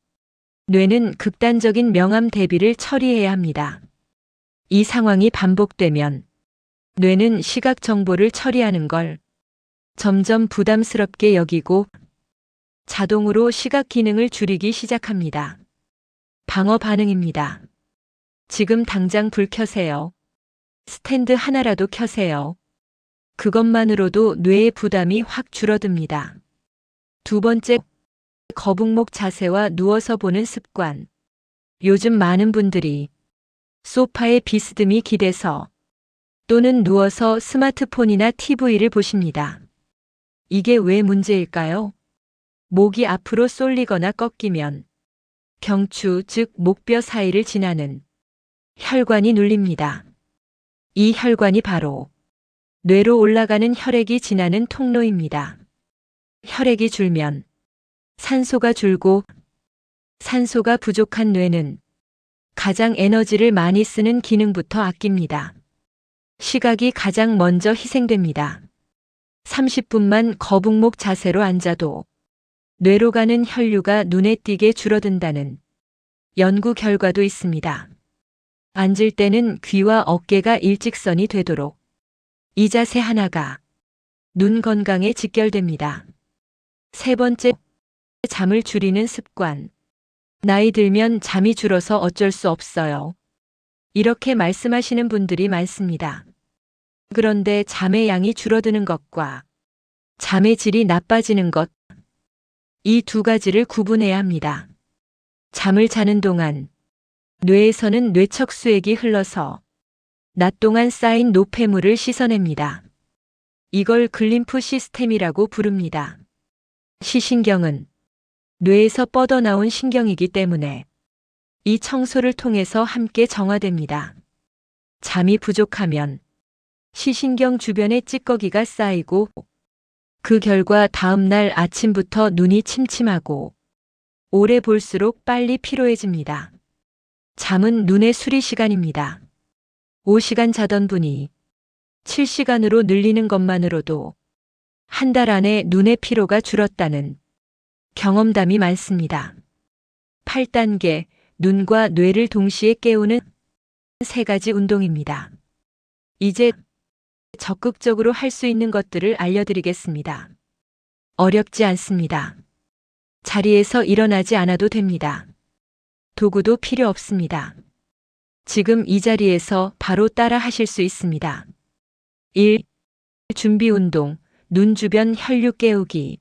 Speaker 1: 뇌는 극단적인 명암 대비를 처리해야 합니다. 이 상황이 반복되면 뇌는 시각 정보를 처리하는 걸 점점 부담스럽게 여기고 자동으로 시각 기능을 줄이기 시작합니다. 방어 반응입니다. 지금 당장 불 켜세요. 스탠드 하나라도 켜세요. 그것만으로도 뇌의 부담이 확 줄어듭니다. 두 번째, 거북목 자세와 누워서 보는 습관. 요즘 많은 분들이 소파에 비스듬히 기대서 또는 누워서 스마트폰이나 TV를 보십니다. 이게 왜 문제일까요? 목이 앞으로 쏠리거나 꺾이면 경추, 즉 목뼈 사이를 지나는 혈관이 눌립니다. 이 혈관이 바로 뇌로 올라가는 혈액이 지나는 통로입니다. 혈액이 줄면 산소가 줄고 산소가 부족한 뇌는 가장 에너지를 많이 쓰는 기능부터 아낍니다. 시각이 가장 먼저 희생됩니다. 30분만 거북목 자세로 앉아도 뇌로 가는 혈류가 눈에 띄게 줄어든다는 연구 결과도 있습니다. 앉을 때는 귀와 어깨가 일직선이 되도록 이 자세 하나가 눈 건강에 직결됩니다. 세 번째, 잠을 줄이는 습관. 나이 들면 잠이 줄어서 어쩔 수 없어요. 이렇게 말씀하시는 분들이 많습니다. 그런데 잠의 양이 줄어드는 것과 잠의 질이 나빠지는 것, 이 2가지를 구분해야 합니다. 잠을 자는 동안 뇌에서는 뇌척수액이 흘러서 낮 동안 쌓인 노폐물을 씻어냅니다. 이걸 글림프 시스템이라고 부릅니다. 시신경은 뇌에서 뻗어나온 신경이기 때문에 이 청소를 통해서 함께 정화됩니다. 잠이 부족하면 시신경 주변에 찌꺼기가 쌓이고 그 결과 다음날 아침부터 눈이 침침하고 오래 볼수록 빨리 피로해집니다. 잠은 눈의 수리 시간입니다. 5시간 자던 분이 7시간으로 늘리는 것만으로도 한 달 안에 눈의 피로가 줄었다는 경험담이 많습니다. 8단계, 눈과 뇌를 동시에 깨우는 3가지 운동입니다. 이제 적극적으로 할 수 있는 것들을 알려드리겠습니다. 어렵지 않습니다. 자리에서 일어나지 않아도 됩니다. 도구도 필요 없습니다. 지금 이 자리에서 바로 따라 하실 수 있습니다. 1. 준비 운동, 눈 주변 혈류 깨우기.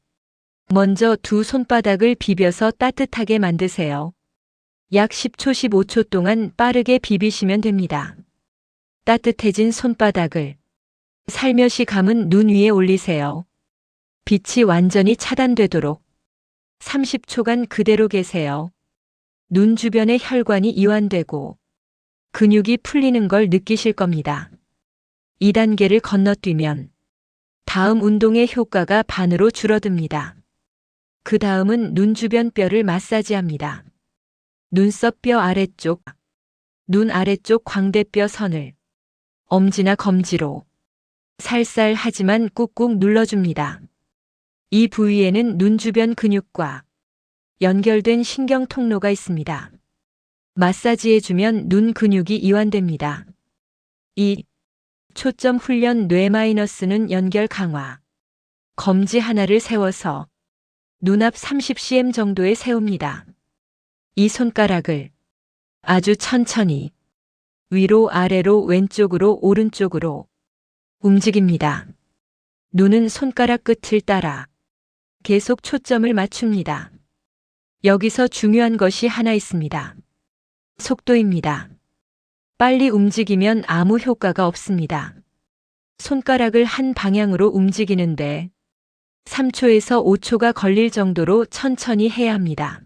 Speaker 1: 먼저 2 손바닥을 비벼서 따뜻하게 만드세요. 약 10초, 15초 동안 빠르게 비비시면 됩니다. 따뜻해진 손바닥을 살며시 감은 눈 위에 올리세요. 빛이 완전히 차단되도록 30초간 그대로 계세요. 눈 주변의 혈관이 이완되고 근육이 풀리는 걸 느끼실 겁니다. 2단계를 건너뛰면 다음 운동의 효과가 반으로 줄어듭니다. 그 다음은 눈 주변 뼈를 마사지합니다. 눈썹 뼈 아래쪽, 눈 아래쪽 광대뼈 선을 엄지나 검지로 살살 하지만 꾹꾹 눌러줍니다. 이 부위에는 눈 주변 근육과 연결된 신경 통로가 있습니다. 마사지해주면 눈 근육이 이완됩니다. 2. 초점 훈련 뇌-는 연결 강화. 검지 하나를 세워서 눈 앞 30cm 정도에 세웁니다. 이 손가락을 아주 천천히 위로 아래로 왼쪽으로 오른쪽으로 움직입니다. 눈은 손가락 끝을 따라 계속 초점을 맞춥니다. 여기서 중요한 것이 하나 있습니다. 속도입니다. 빨리 움직이면 아무 효과가 없습니다. 손가락을 한 방향으로 움직이는데 3초에서 5초가 걸릴 정도로 천천히 해야 합니다.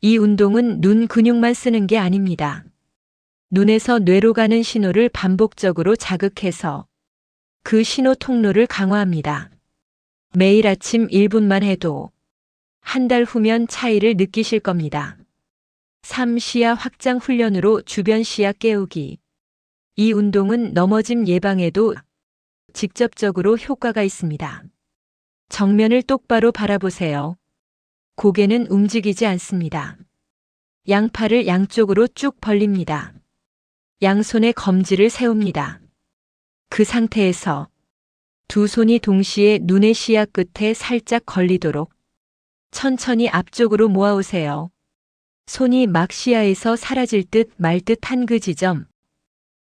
Speaker 1: 이 운동은 눈 근육만 쓰는 게 아닙니다. 눈에서 뇌로 가는 신호를 반복적으로 자극해서 그 신호 통로를 강화합니다. 매일 아침 1분만 해도 한 달 후면 차이를 느끼실 겁니다. 3. 시야 확장 훈련으로 주변 시야 깨우기. 이 운동은 넘어짐 예방에도 직접적으로 효과가 있습니다. 정면을 똑바로 바라보세요. 고개는 움직이지 않습니다. 양팔을 양쪽으로 쭉 벌립니다. 양손에 검지를 세웁니다. 그 상태에서 두 손이 동시에 눈의 시야 끝에 살짝 걸리도록 천천히 앞쪽으로 모아오세요. 손이 막 시야에서 사라질 듯 말 듯한 그 지점,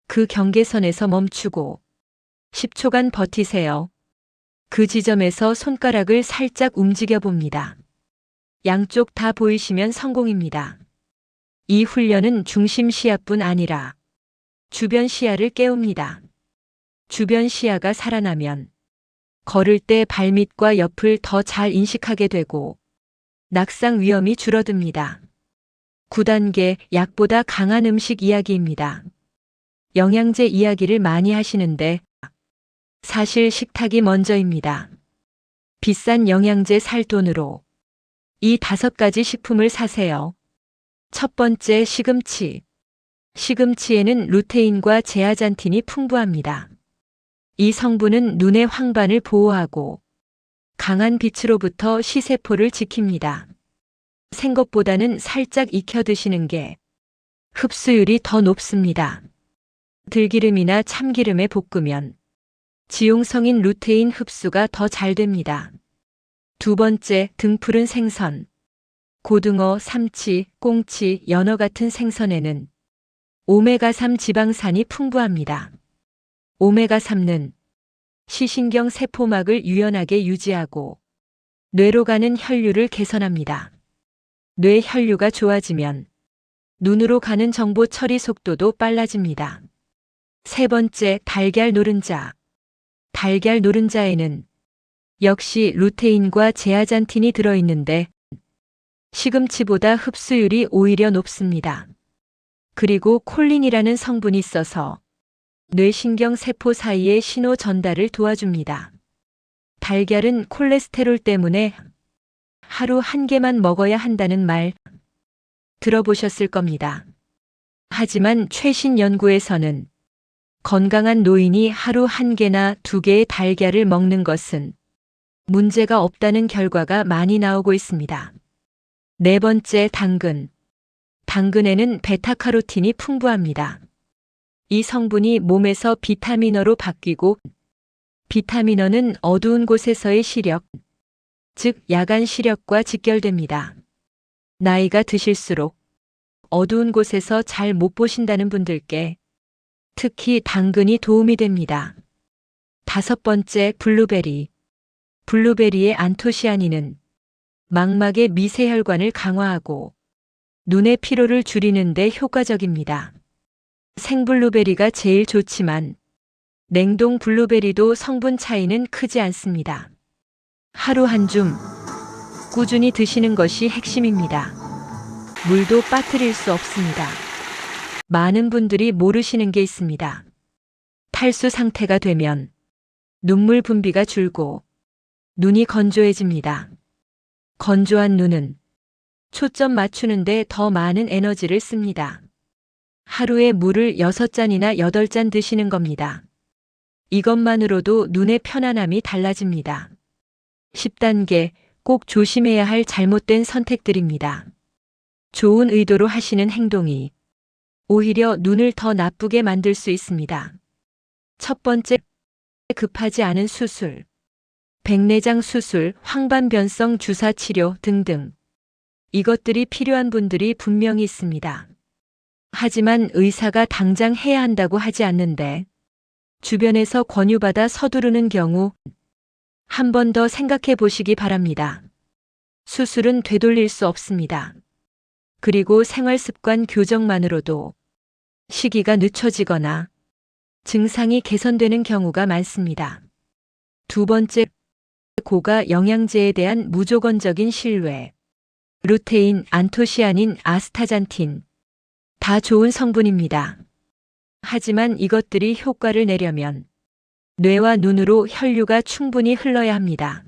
Speaker 1: 그 경계선에서 멈추고 10초간 버티세요. 그 지점에서 손가락을 살짝 움직여 봅니다. 양쪽 다 보이시면 성공입니다. 이 훈련은 중심 시야뿐 아니라 주변 시야를 깨웁니다. 주변 시야가 살아나면 걸을 때 발밑과 옆을 더 잘 인식하게 되고 낙상 위험이 줄어듭니다. 9단계 약보다 강한 음식 이야기입니다. 영양제 이야기를 많이 하시는데 사실 식탁이 먼저입니다. 비싼 영양제 살 돈으로 이 5가지 식품을 사세요. 첫 번째, 시금치. 시금치에는 루테인과 제아잔틴이 풍부합니다. 이 성분은 눈의 황반을 보호하고 강한 빛으로부터 시세포를 지킵니다. 생것보다는 살짝 익혀 드시는 게 흡수율이 더 높습니다. 들기름이나 참기름에 볶으면 지용성인 루테인 흡수가 더 잘 됩니다. 두 번째, 등푸른 생선. 고등어, 삼치, 꽁치, 연어 같은 생선에는 오메가3 지방산이 풍부합니다. 오메가3는 시신경 세포막을 유연하게 유지하고 뇌로 가는 혈류를 개선합니다. 뇌 혈류가 좋아지면 눈으로 가는 정보 처리 속도도 빨라집니다. 세 번째, 달걀 노른자. 달걀 노른자에는 역시 루테인과 제아잔틴이 들어있는데 시금치보다 흡수율이 오히려 높습니다. 그리고 콜린이라는 성분이 있어서 뇌신경 세포 사이의 신호 전달을 도와줍니다. 달걀은 콜레스테롤 때문에 하루 1개만 먹어야 한다는 말 들어보셨을 겁니다. 하지만 최신 연구에서는 건강한 노인이 하루 1개나 2개의 달걀을 먹는 것은 문제가 없다는 결과가 많이 나오고 있습니다. 네 번째, 당근. 당근에는 베타카로틴이 풍부합니다. 이 성분이 몸에서 비타민어로 바뀌고 비타민어는 어두운 곳에서의 시력, 즉 야간 시력과 직결됩니다. 나이가 드실수록 어두운 곳에서 잘 못 보신다는 분들께 특히 당근이 도움이 됩니다. 다섯 번째, 블루베리. 블루베리의 안토시아닌은 망막의 미세혈관을 강화하고 눈의 피로를 줄이는 데 효과적입니다. 생블루베리가 제일 좋지만 냉동 블루베리도 성분 차이는 크지 않습니다. 하루 한 줌 꾸준히 드시는 것이 핵심입니다. 물도 빠뜨릴 수 없습니다. 많은 분들이 모르시는 게 있습니다. 탈수 상태가 되면 눈물 분비가 줄고 눈이 건조해집니다. 건조한 눈은 초점 맞추는데 더 많은 에너지를 씁니다. 하루에 물을 6잔이나 8잔 드시는 겁니다. 이것만으로도 눈의 편안함이 달라집니다. 10단계 꼭 조심해야 할 잘못된 선택들입니다. 좋은 의도로 하시는 행동이 오히려 눈을 더 나쁘게 만들 수 있습니다. 첫 번째, 급하지 않은 수술. 백내장 수술, 황반변성 주사 치료 등등. 이것들이 필요한 분들이 분명히 있습니다. 하지만 의사가 당장 해야 한다고 하지 않는데 주변에서 권유받아 서두르는 경우 한 번 더 생각해 보시기 바랍니다. 수술은 되돌릴 수 없습니다. 그리고 생활습관 교정만으로도 시기가 늦춰지거나 증상이 개선되는 경우가 많습니다. 두 번째, 고가 영양제에 대한 무조건적인 신뢰. 루테인, 안토시아닌, 아스타잔틴. 다 좋은 성분입니다. 하지만 이것들이 효과를 내려면 뇌와 눈으로 혈류가 충분히 흘러야 합니다.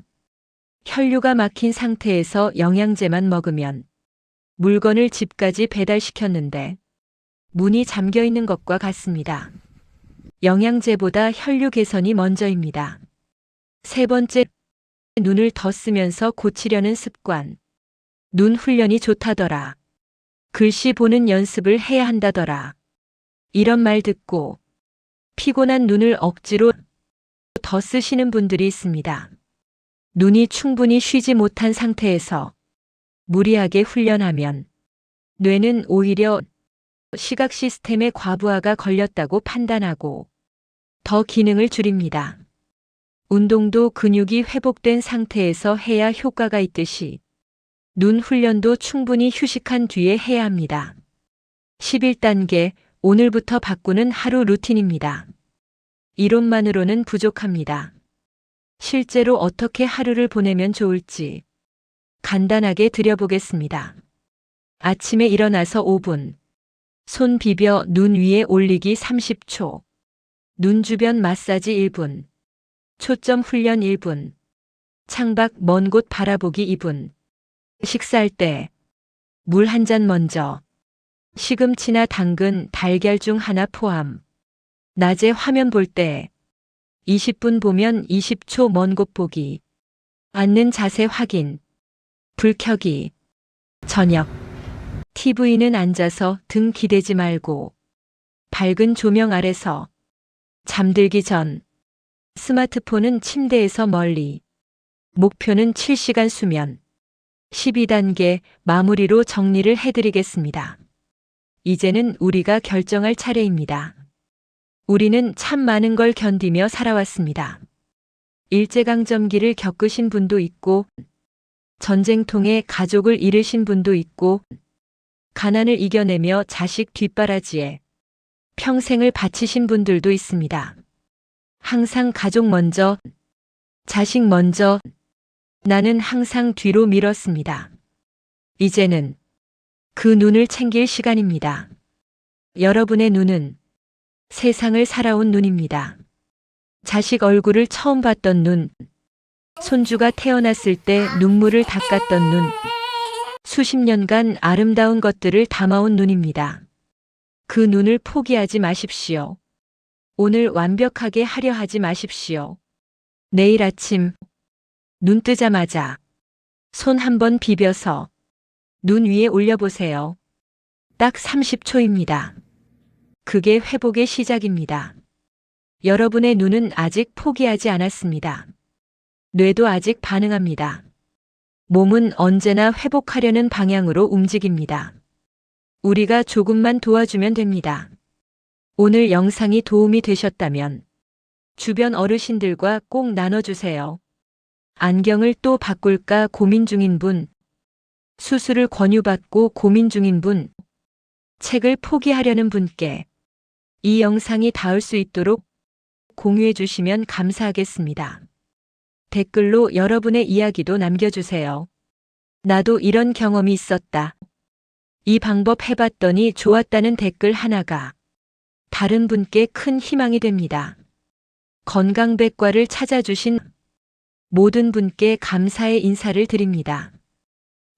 Speaker 1: 혈류가 막힌 상태에서 영양제만 먹으면 물건을 집까지 배달시켰는데 문이 잠겨 있는 것과 같습니다. 영양제보다 혈류 개선이 먼저입니다. 세 번째, 눈을 더 쓰면서 고치려는 습관. 눈 훈련이 좋다더라. 글씨 보는 연습을 해야 한다더라. 이런 말 듣고 피곤한 눈을 억지로 더 쓰시는 분들이 있습니다. 눈이 충분히 쉬지 못한 상태에서 무리하게 훈련하면 뇌는 오히려 시각 시스템의 과부하가 걸렸다고 판단하고 더 기능을 줄입니다. 운동도 근육이 회복된 상태에서 해야 효과가 있듯이 눈 훈련도 충분히 휴식한 뒤에 해야 합니다. 11단계, 오늘부터 바꾸는 하루 루틴입니다. 이론만으로는 부족합니다. 실제로 어떻게 하루를 보내면 좋을지 간단하게 드려보겠습니다. 아침에 일어나서 5분, 손 비벼 눈 위에 올리기 30초, 눈 주변 마사지 1분, 초점 훈련 1분, 창밖 먼 곳 바라보기 2분, 식사할 때 물 한 잔 먼저, 시금치나 당근, 달걀 중 하나 포함, 낮에 화면 볼 때 20분 보면 20초 먼 곳 보기, 앉는 자세 확인, 불 켜기, 저녁, TV는 앉아서 등 기대지 말고 밝은 조명 아래서 잠들기 전, 스마트폰은 침대에서 멀리, 목표는 7시간 수면. 12단계 마무리로 정리를 해드리겠습니다. 이제는 우리가 결정할 차례입니다. 우리는 참 많은 걸 견디며 살아왔습니다. 일제강점기를 겪으신 분도 있고, 전쟁통에 가족을 잃으신 분도 있고, 가난을 이겨내며 자식 뒷바라지에 평생을 바치신 분들도 있습니다. 항상 가족 먼저, 자식 먼저, 나는 항상 뒤로 밀었습니다. 이제는 그 눈을 챙길 시간입니다. 여러분의 눈은 세상을 살아온 눈입니다. 자식 얼굴을 처음 봤던 눈, 손주가 태어났을 때 눈물을 닦았던 눈, 수십 년간 아름다운 것들을 담아온 눈입니다. 그 눈을 포기하지 마십시오. 오늘 완벽하게 하려 하지 마십시오. 내일 아침 눈 뜨자마자 손 한번 비벼서 눈 위에 올려보세요. 딱 30초입니다. 그게 회복의 시작입니다. 여러분의 눈은 아직 포기하지 않았습니다. 뇌도 아직 반응합니다. 몸은 언제나 회복하려는 방향으로 움직입니다. 우리가 조금만 도와주면 됩니다. 오늘 영상이 도움이 되셨다면 주변 어르신들과 꼭 나눠주세요. 안경을 또 바꿀까 고민 중인 분, 수술을 권유받고 고민 중인 분, 책을 포기하려는 분께 이 영상이 닿을 수 있도록 공유해 주시면 감사하겠습니다. 댓글로 여러분의 이야기도 남겨주세요. 나도 이런 경험이 있었다. 이 방법 해봤더니 좋았다는 댓글 하나가 다른 분께 큰 희망이 됩니다. 건강백과를 찾아주신 모든 분께 감사의 인사를 드립니다.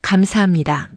Speaker 1: 감사합니다.